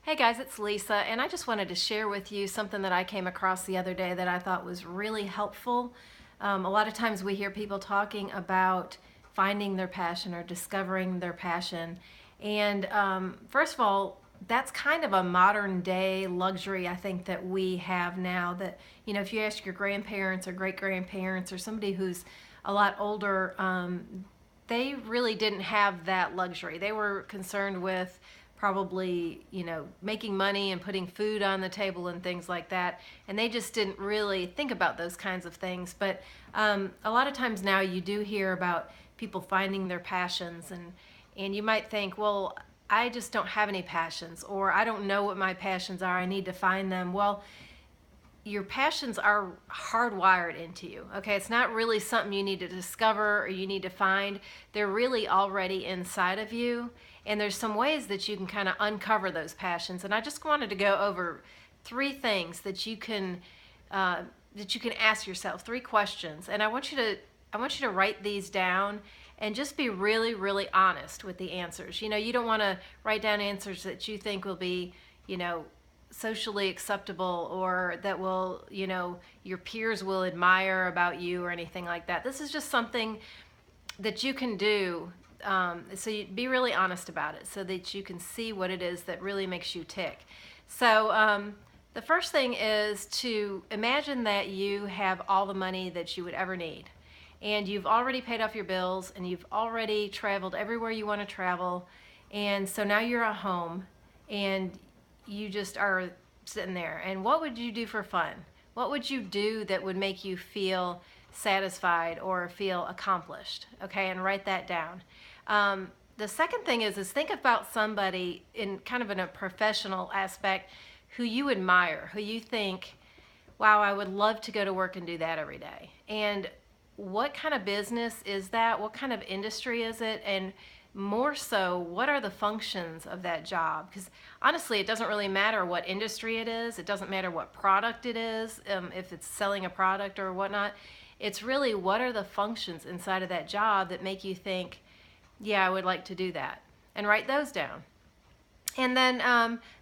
Hey guys, it's Lisa, and I just wanted to share with you something that I came across the other day that I thought was really helpful. A lot of times we hear people talking about finding their passion or discovering their passion. And first of all, that's kind of a modern day luxury I think that we have now. That, if you ask your grandparents or great grandparents or somebody who's a lot older, they really didn't have that luxury. They were concerned with probably, making money and putting food on the table and things like that. And they just didn't really think about those kinds of things. But a lot of times now you do hear about people finding their passions, and you might think, well, I just don't have any passions, or I don't know what my passions are. I need to find them. Well, your passions are hardwired into you. Okay, it's not really something you need to discover or you need to find. They're really already inside of you, and there's some ways that you can kind of uncover those passions. And I just wanted to go over three things that you can ask yourself, three questions. And I want you to write these down and just be really, really honest with the answers. You don't want to write down answers that you think will be, socially acceptable, or that will, your peers will admire about you or anything like that. This is just something that you can do. So you be really honest about it so that you can see what it is that really makes you tick. So the first thing is to imagine that you have all the money that you would ever need. And you've already paid off your bills, and you've already traveled everywhere you want to travel. And so now you're at home, and you just are sitting there. And what would you do for fun? What would you do that would make you feel satisfied or feel accomplished? Okay, and write that down. The second thing is think about somebody in a professional aspect who you admire, who you think, wow, I would love to go to work and do that every day. And what kind of business is that? What kind of industry is it? And more so, what are the functions of that job? Because honestly, it doesn't really matter what industry it is. It doesn't matter what product it is, if it's selling a product or whatnot. It's really, what are the functions inside of that job that make you think, yeah, I would like to do that, and write those down. And then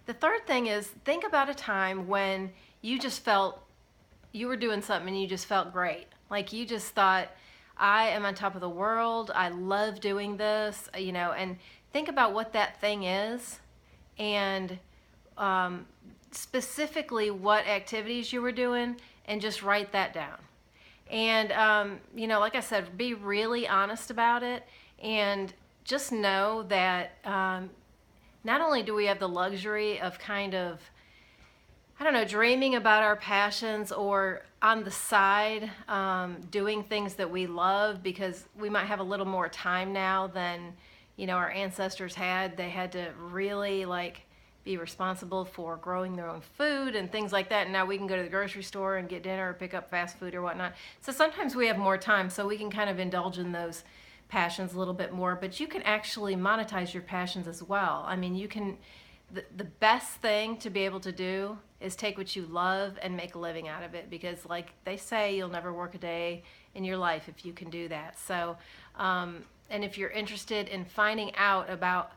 the third thing is, think about a time when you just felt you were doing something and you just felt great. Like you just thought, I am on top of the world. I love doing this, and think about what that thing is, and specifically what activities you were doing, and just write that down. And, like I said, be really honest about it, and just know that not only do we have the luxury of dreaming about our passions, or on the side, doing things that we love, because we might have a little more time now than, our ancestors had. They had to really be responsible for growing their own food and things like that. And now we can go to the grocery store and get dinner or pick up fast food or whatnot. So sometimes we have more time, so we can kind of indulge in those passions a little bit more. But you can actually monetize your passions as well. I mean, the best thing to be able to do is take what you love and make a living out of it, because like they say, you'll never work a day in your life if you can do that. So and if you're interested in finding out about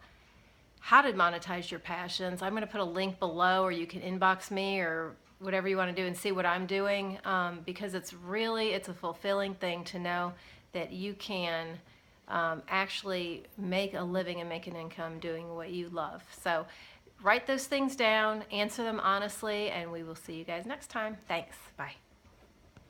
how to monetize your passions, I'm going to put a link below, or you can inbox me or whatever you want to do and see what I'm doing, because it's a fulfilling thing to know that you can actually make a living and make an income doing what you love. So write those things down, answer them honestly, and we will see you guys next time. Thanks. Bye.